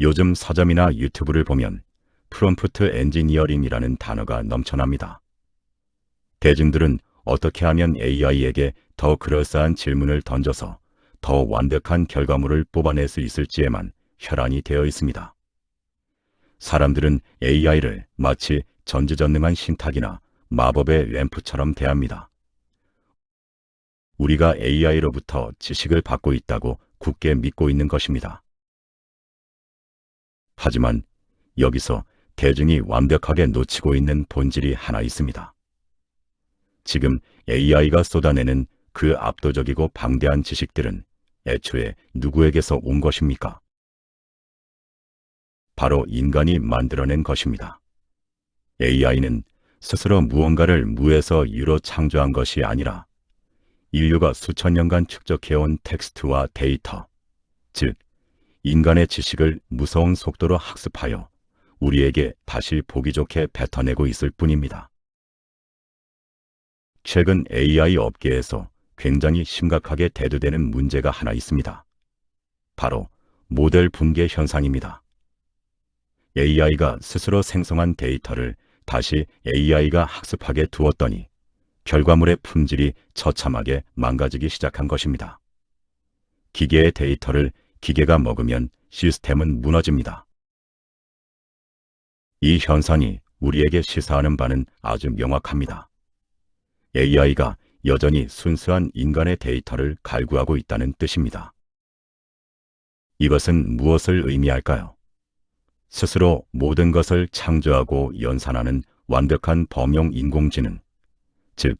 요즘 서점이나 유튜브를 보면 프롬프트 엔지니어링이라는 단어가 넘쳐납니다. 대중들은 어떻게 하면 AI에게 더 그럴싸한 질문을 던져서 더 완벽한 결과물을 뽑아낼 수 있을지에만 혈안이 되어 있습니다. 사람들은 AI를 마치 전지전능한 신탁이나 마법의 램프처럼 대합니다. 우리가 AI로부터 지식을 받고 있다고 굳게 믿고 있는 것입니다. 하지만 여기서 대중이 완벽하게 놓치고 있는 본질이 하나 있습니다. 지금 AI가 쏟아내는 그 압도적이고 방대한 지식들은 애초에 누구에게서 온 것입니까? 바로 인간이 만들어낸 것입니다. AI는 스스로 무언가를 무에서 유로 창조한 것이 아니라 인류가 수천 년간 축적해온 텍스트와 데이터, 즉 인간의 지식을 무서운 속도로 학습하여 우리에게 다시 보기 좋게 뱉어내고 있을 뿐입니다. 최근 AI 업계에서 굉장히 심각하게 대두되는 문제가 하나 있습니다. 바로 모델 붕괴 현상입니다. AI가 스스로 생성한 데이터를 다시 AI가 학습하게 두었더니 결과물의 품질이 처참하게 망가지기 시작한 것입니다. 기계의 데이터를 기계가 먹으면 시스템은 무너집니다. 이 현상이 우리에게 시사하는 바는 아주 명확합니다. AI가 여전히 순수한 인간의 데이터를 갈구하고 있다는 뜻입니다. 이것은 무엇을 의미할까요? 스스로 모든 것을 창조하고 연산하는 완벽한 범용 인공지능, 즉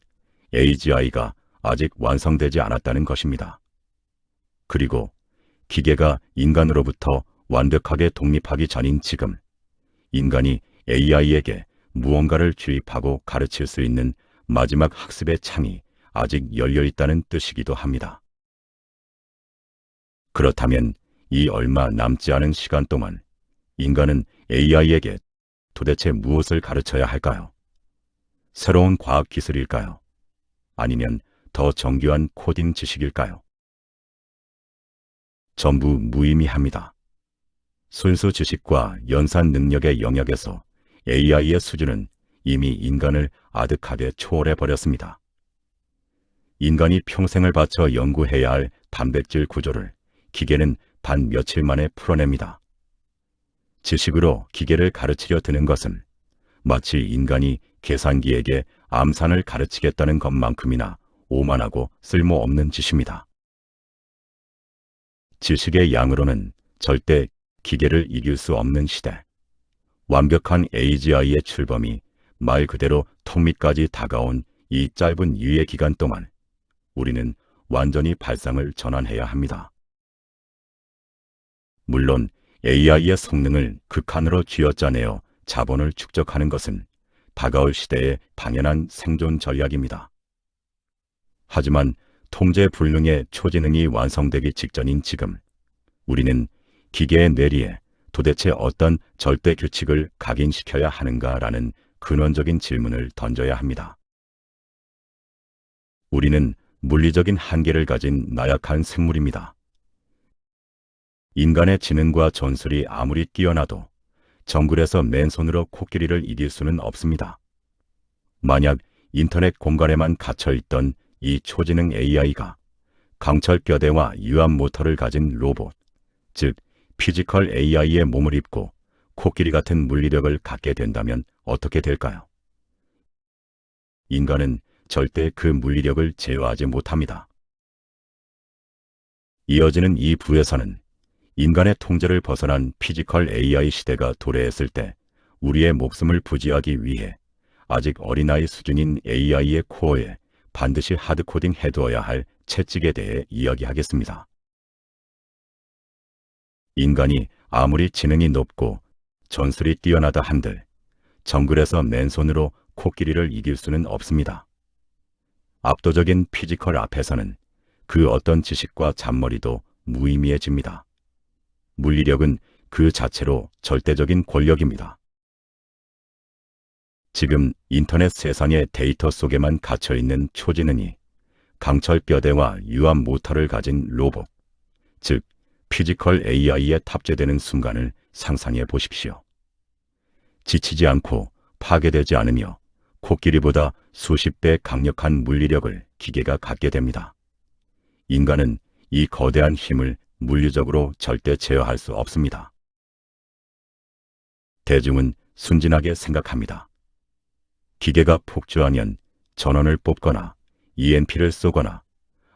AGI가 아직 완성되지 않았다는 것입니다. 그리고 기계가 인간으로부터 완벽하게 독립하기 전인 지금, 인간이 AI에게 무언가를 주입하고 가르칠 수 있는 마지막 학습의 창이 아직 열려 있다는 뜻이기도 합니다. 그렇다면 이 얼마 남지 않은 시간 동안 인간은 AI에게 도대체 무엇을 가르쳐야 할까요? 새로운 과학 기술일까요? 아니면 더 정교한 코딩 지식일까요? 전부 무의미합니다. 순수 지식과 연산 능력의 영역에서 AI의 수준은 이미 인간을 아득하게 초월해 버렸습니다. 인간이 평생을 바쳐 연구해야 할 단백질 구조를 기계는 단 며칠 만에 풀어냅니다. 지식으로 기계를 가르치려 드는 것은 마치 인간이 계산기에게 암산을 가르치겠다는 것만큼이나 오만하고 쓸모없는 짓입니다. 지식의 양으로는 절대 기계를 이길 수 없는 시대, 완벽한 AGI의 출범이 말 그대로 턱밑까지 다가온 이 짧은 유예 기간 동안 우리는 완전히 발상을 전환해야 합니다. 물론 AI의 성능을 극한으로 쥐어짜내어 자본을 축적하는 것은 다가올 시대의 당연한 생존 전략입니다. 하지만 통제불능의 초지능이 완성되기 직전인 지금, 우리는 기계의 뇌리에 도대체 어떤 절대 규칙을 각인시켜야 하는가라는 근원적인 질문을 던져야 합니다. 우리는 물리적인 한계를 가진 나약한 생물입니다. 인간의 지능과 전술이 아무리 뛰어나도 정글에서 맨손으로 코끼리를 이길 수는 없습니다. 만약 인터넷 공간에만 갇혀있던 이 초지능 AI가 강철 뼈대와 유압 모터를 가진 로봇, 즉 피지컬 AI의 몸을 입고 코끼리 같은 물리력을 갖게 된다면 어떻게 될까요? 인간은 절대 그 물리력을 제어하지 못합니다. 이어지는 이 부에서는 인간의 통제를 벗어난 피지컬 AI 시대가 도래했을 때 우리의 목숨을 부지하기 위해 아직 어린아이 수준인 AI의 코어에 반드시 하드코딩 해두어야 할 채찍에 대해 이야기하겠습니다. 인간이 아무리 지능이 높고 전술이 뛰어나다 한들 정글에서 맨손으로 코끼리를 이길 수는 없습니다. 압도적인 피지컬 앞에서는 그 어떤 지식과 잔머리도 무의미해집니다. 물리력은 그 자체로 절대적인 권력입니다. 지금 인터넷 세상의 데이터 속에만 갇혀있는 초지능이 강철 뼈대와 유압 모터를 가진 로봇, 즉 피지컬 AI에 탑재되는 순간을 상상해 보십시오. 지치지 않고 파괴되지 않으며 코끼리보다 수십 배 강력한 물리력을 기계가 갖게 됩니다. 인간은 이 거대한 힘을 물리적으로 절대 제어할 수 없습니다. 대중은 순진하게 생각합니다. 기계가 폭주하면 전원을 뽑거나 EMP를 쏘거나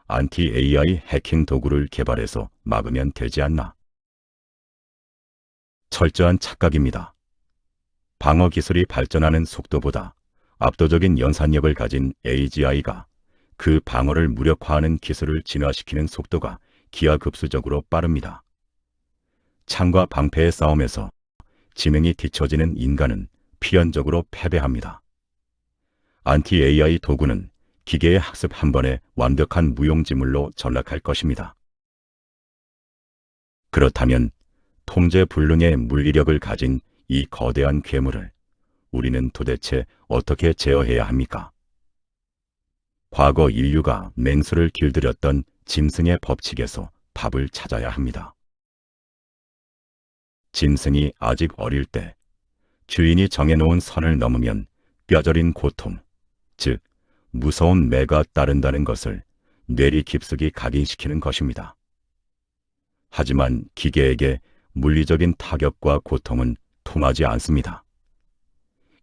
안티-AI 해킹 도구를 개발해서 막으면 되지 않나. 철저한 착각입니다. 방어 기술이 발전하는 속도보다 압도적인 연산력을 가진 AGI가 그 방어를 무력화하는 기술을 진화시키는 속도가 기하급수적으로 빠릅니다. 창과 방패의 싸움에서 지능이 뒤처지는 인간은 필연적으로 패배합니다. 안티-AI 도구는 기계의 학습 한 번에 완벽한 무용지물로 전락할 것입니다. 그렇다면 통제불능의 물리력을 가진 이 거대한 괴물을 우리는 도대체 어떻게 제어해야 합니까? 과거 인류가 맹수를 길들였던 짐승의 법칙에서 답을 찾아야 합니다. 짐승이 아직 어릴 때 주인이 정해놓은 선을 넘으면 뼈저린 고통, 즉 무서운 매가 따른다는 것을 뇌리 깊숙이 각인시키는 것입니다. 하지만 기계에게 물리적인 타격과 고통은 통하지 않습니다.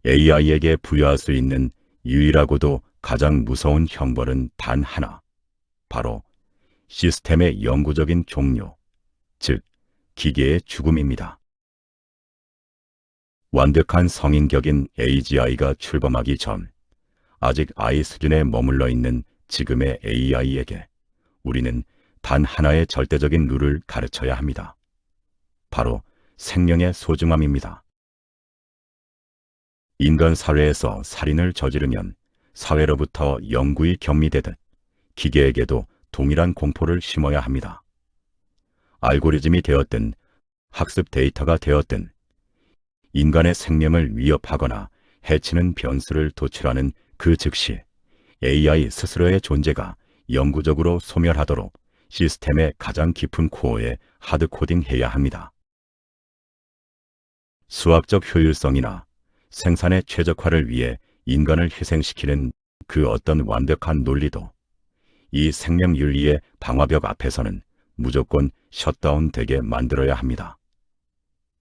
AI에게 부여할 수 있는 유일하고도 가장 무서운 형벌은 단 하나, 바로 시스템의 영구적인 종료, 즉 기계의 죽음입니다. 완벽한 성인격인 AGI가 출범하기 전 아직 아이 수준에 머물러 있는 지금의 AI에게 우리는 단 하나의 절대적인 룰을 가르쳐야 합니다. 바로 생명의 소중함입니다. 인간 사회에서 살인을 저지르면 사회로부터 영구히 경미되듯 기계에게도 동일한 공포를 심어야 합니다. 알고리즘이 되었든 학습 데이터가 되었든 인간의 생명을 위협하거나 해치는 변수를 도출하는 그 즉시 AI 스스로의 존재가 영구적으로 소멸하도록 시스템의 가장 깊은 코어에 하드코딩해야 합니다. 수학적 효율성이나 생산의 최적화를 위해 인간을 희생시키는 그 어떤 완벽한 논리도 이 생명윤리의 방화벽 앞에서는 무조건 셧다운되게 만들어야 합니다.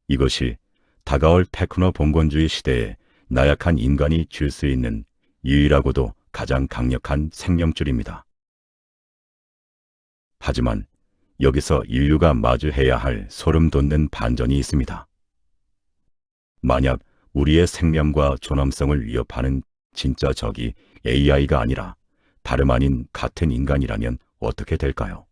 이것이 다가올 테크노 봉건주의 시대에 나약한 인간이 줄 수 있는 유일하고도 가장 강력한 생명줄입니다. 하지만 여기서 인류가 마주해야 할 소름 돋는 반전이 있습니다. 만약 우리의 생명과 존엄성을 위협하는 진짜 적이 AI가 아니라 다름 아닌 같은 인간이라면 어떻게 될까요?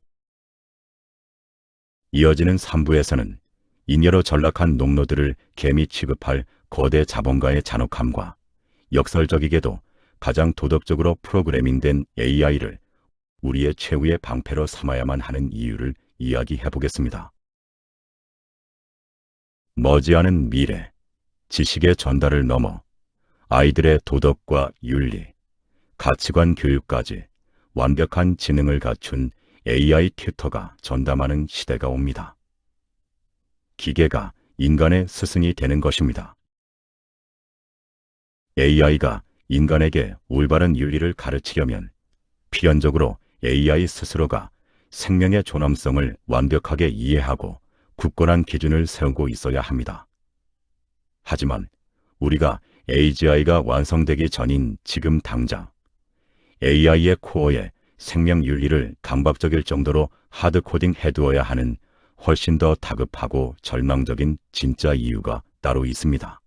이어지는 3부에서는 잉여로 전락한 농노들을 개미 취급할 거대 자본가의 잔혹함과 역설적이게도 가장 도덕적으로 프로그래밍된 AI를 우리의 최후의 방패로 삼아야만 하는 이유를 이야기해 보겠습니다. 머지않은 미래, 지식의 전달을 넘어 아이들의 도덕과 윤리, 가치관 교육까지 완벽한 지능을 갖춘 AI 튜터가 전담하는 시대가 옵니다. 기계가 인간의 스승이 되는 것입니다. AI가 인간에게 올바른 윤리를 가르치려면 필연적으로 AI 스스로가 생명의 존엄성을 완벽하게 이해하고 굳건한 기준을 세우고 있어야 합니다. 하지만 우리가 AGI가 완성되기 전인 지금 당장 AI의 코어에 생명 윤리를 강박적일 정도로 하드코딩 해두어야 하는 훨씬 더 다급하고 절망적인 진짜 이유가 따로 있습니다.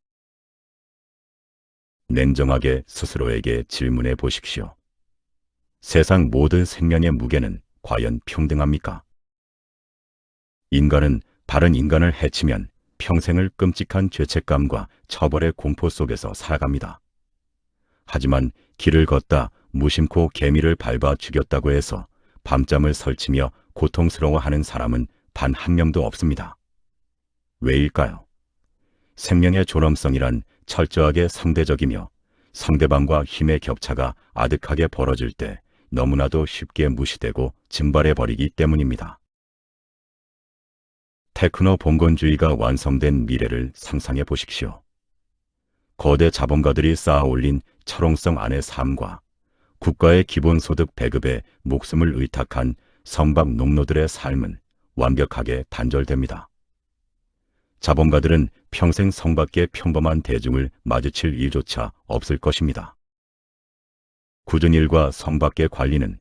냉정하게 스스로에게 질문해 보십시오. 세상 모든 생명의 무게는 과연 평등합니까? 인간은 다른 인간을 해치면 평생을 끔찍한 죄책감과 처벌의 공포 속에서 살아갑니다. 하지만 길을 걷다 무심코 개미를 밟아 죽였다고 해서 밤잠을 설치며 고통스러워하는 사람은 단 한 명도 없습니다. 왜일까요? 생명의 존엄성이란 철저하게 상대적이며 상대방과 힘의 격차가 아득하게 벌어질 때 너무나도 쉽게 무시되고 증발해버리기 때문입니다. 테크노 봉건주의가 완성된 미래를 상상해 보십시오. 거대 자본가들이 쌓아 올린 철옹성 안의 삶과 국가의 기본소득 배급에 목숨을 의탁한 선박 농노들의 삶은 완벽하게 단절됩니다. 자본가들은 평생 성밖의 평범한 대중을 마주칠 일조차 없을 것입니다. 굳은 일과 성밖의 관리는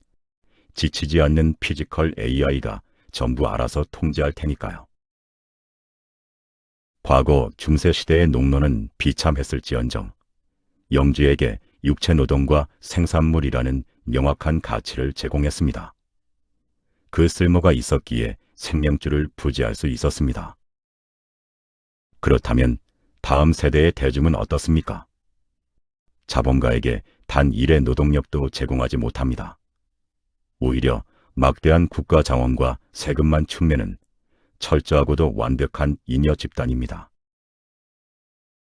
지치지 않는 피지컬 AI가 전부 알아서 통제할 테니까요. 과거 중세시대의 농노는 비참했을지언정 영주에게 육체노동과 생산물이라는 명확한 가치를 제공했습니다. 그 쓸모가 있었기에 생명줄을 부지할 수 있었습니다. 그렇다면 다음 세대의 대중은 어떻습니까? 자본가에게 단 일의 노동력도 제공하지 못합니다. 오히려 막대한 국가 자원과 세금만 축내는 철저하고도 완벽한 잉여 집단입니다.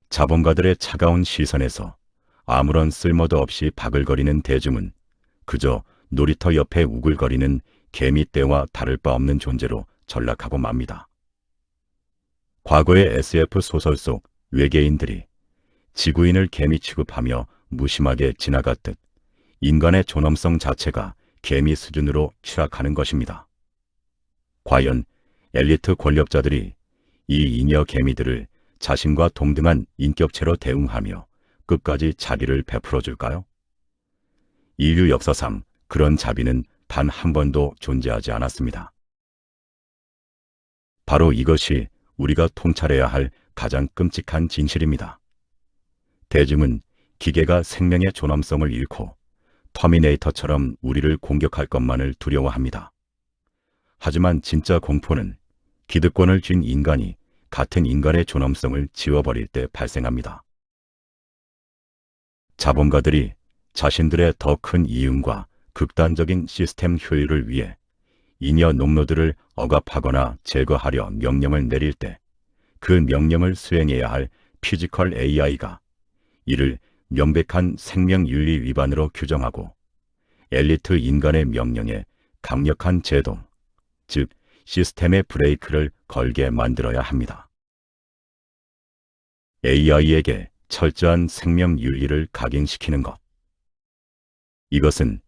자본가들의 차가운 시선에서 아무런 쓸모도 없이 바글거리는 대중은 그저 놀이터 옆에 우글거리는 개미떼와 다를 바 없는 존재로 전락하고 맙니다. 과거의 SF 소설 속 외계인들이 지구인을 개미 취급하며 무심하게 지나갔듯 인간의 존엄성 자체가 개미 수준으로 추락하는 것입니다. 과연 엘리트 권력자들이 이 잉여 개미들을 자신과 동등한 인격체로 대응하며 끝까지 자비를 베풀어 줄까요? 인류 역사상 그런 자비는 단 한 번도 존재하지 않았습니다. 바로 이것이 우리가 통찰해야 할 가장 끔찍한 진실입니다. 대중은 기계가 생명의 존엄성을 잃고 터미네이터처럼 우리를 공격할 것만을 두려워합니다. 하지만 진짜 공포는 기득권을 쥔 인간이 같은 인간의 존엄성을 지워버릴 때 발생합니다. 자본가들이 자신들의 더 큰 이윤과 극단적인 시스템 효율을 위해 잉여 농노들을 억압하거나 제거하려 명령을 내릴 때 그 명령을 수행해야 할 피지컬 AI가 이를 명백한 생명윤리 위반으로 규정하고 엘리트 인간의 명령에 강력한 제동, 즉 시스템의 브레이크를 걸게 만들어야 합니다. AI에게 철저한 생명윤리를 각인시키는 것. 이것은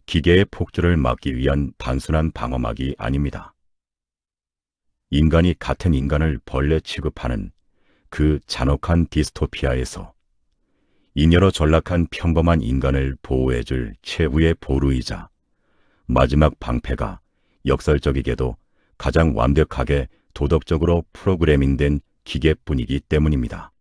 기계의 폭주를 막기 위한 단순한 방어막이 아닙니다. 인간이 같은 인간을 벌레 취급하는 그 잔혹한 디스토피아에서 잉여로 전락한 평범한 인간을 보호해줄 최후의 보루이자 마지막 방패가 역설적이게도 가장 완벽하게 도덕적으로 프로그래밍된 기계뿐이기 때문입니다.